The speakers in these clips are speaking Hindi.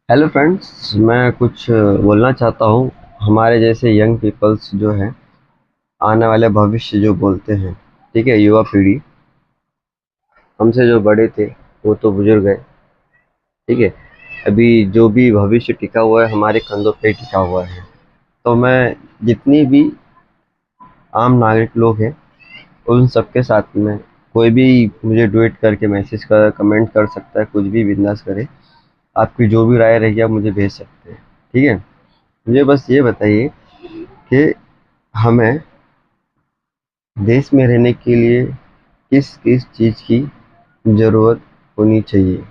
हेलो फ्रेंड्स, मैं कुछ बोलना चाहता हूँ। हमारे जैसे यंग पीपल्स जो हैं, आने वाले भविष्य जो बोलते हैं, ठीक है, युवा पीढ़ी, हमसे जो बड़े थे वो तो बुजुर्ग गए, ठीक है। अभी जो भी भविष्य टिका हुआ है हमारे कंधों पे ही टिका हुआ है। तो मैं जितनी भी आम नागरिक लोग हैं उन सबके साथ में, कोई भी मुझे ट्वीट करके मैसेज कर कमेंट कर सकता है, कुछ भी बिंदास करे। आपकी जो भी राय रहेगी आप मुझे भेज सकते हैं, ठीक है। मुझे बस ये बताइए कि हमें देश में रहने के लिए किस किस चीज़ की ज़रूरत होनी चाहिए।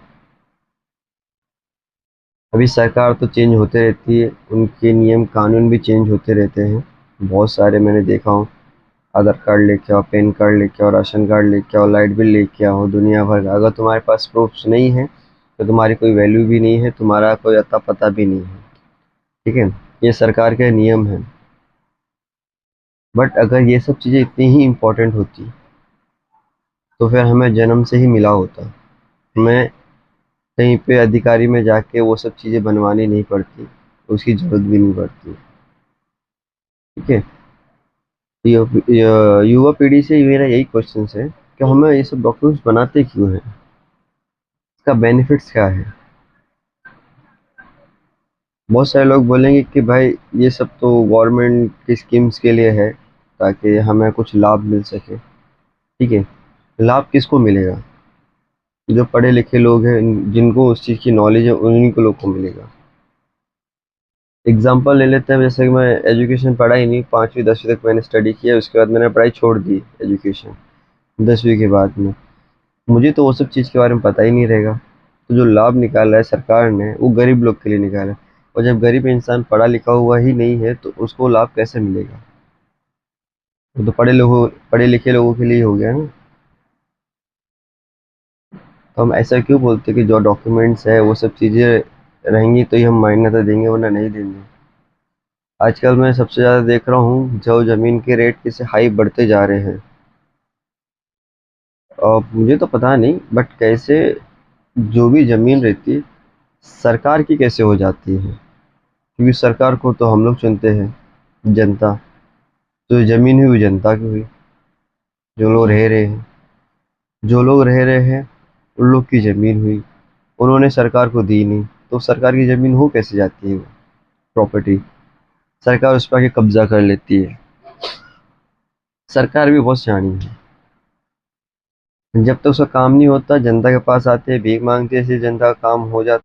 अभी सरकार तो चेंज होते रहती है, उनके नियम कानून भी चेंज होते रहते हैं। बहुत सारे मैंने देखा हूँ, आधार कार्ड लेके आओ, पैन कार्ड लेके आओ, राशन कार्ड लेके आओ, लाइट बिल लेके आओ, दुनिया भर का। अगर तुम्हारे पास प्रूफ्स नहीं है तो तुम्हारी कोई वैल्यू भी नहीं है, तुम्हारा कोई अता पता भी नहीं है, ठीक है। ये सरकार के नियम हैं। बट अगर ये सब चीज़ें इतनी ही इम्पोर्टेंट होती तो फिर हमें जन्म से ही मिला होता। हमें कहीं पे अधिकारी में जाके वो सब चीज़ें बनवानी नहीं पड़ती, उसकी ज़रूरत भी नहीं पड़ती, ठीक है। युवा पीढ़ी से मेरा यही क्वेश्चन है कि हमें ये सब डॉक्यूमेंट्स बनाते क्यों हैं, इसका बेनिफिट्स क्या है। बहुत सारे लोग बोलेंगे कि भाई ये सब तो गवर्नमेंट की स्कीम्स के लिए है, ताकि हमें कुछ लाभ मिल सके, ठीक है। लाभ किसको मिलेगा? जो पढ़े लिखे लोग हैं, जिनको उस चीज़ की नॉलेज है, उन्हीं को लोग को मिलेगा। एग्जाम्पल ले लेते हैं, जैसे कि मैं एजुकेशन पढ़ा ही नहीं, 5वीं 10वीं तक मैंने स्टडी किया, उसके बाद मैंने पढ़ाई छोड़ दी एजुकेशन। 10वीं के बाद में मुझे तो वो सब चीज़ के बारे में पता ही नहीं रहेगा। तो जो लाभ निकाला है सरकार ने वो गरीब लोग के लिए निकाला है, और जब गरीब इंसान पढ़ा लिखा हुआ ही नहीं है तो उसको लाभ कैसे मिलेगा? वो तो पढ़े लिखे लोगों के लिए हो गया ना। तो हम ऐसा क्यों बोलते कि जो डॉक्यूमेंट्स है वो सब चीज़ें रहेंगी तो ही हम मान्यता देंगे, वरना नहीं देंगे। आजकल मैं सबसे ज़्यादा देख रहा हूँ जो ज़मीन के रेट कैसे हाई बढ़ते जा रहे हैं। और मुझे तो पता नहीं, बट कैसे जो भी ज़मीन रहती है सरकार की कैसे हो जाती है, क्योंकि सरकार को तो हम लोग चुनते हैं, जनता। तो ये ज़मीन हुई जनता की हुई, जो लोग रह रहे हैं, जो लोग रह रहे हैं उन लोग की ज़मीन हुई। उन्होंने सरकार को दी नहीं, तो सरकार की ज़मीन हो कैसे जाती है वो प्रॉपर्टी? सरकार उस पर आके कब्जा कर लेती है। सरकार भी बहुत सियानी है। जब तक उसका काम नहीं होता जनता के पास आते हैं, भीख मांगते हैं, ऐसे जनता का काम हो जाता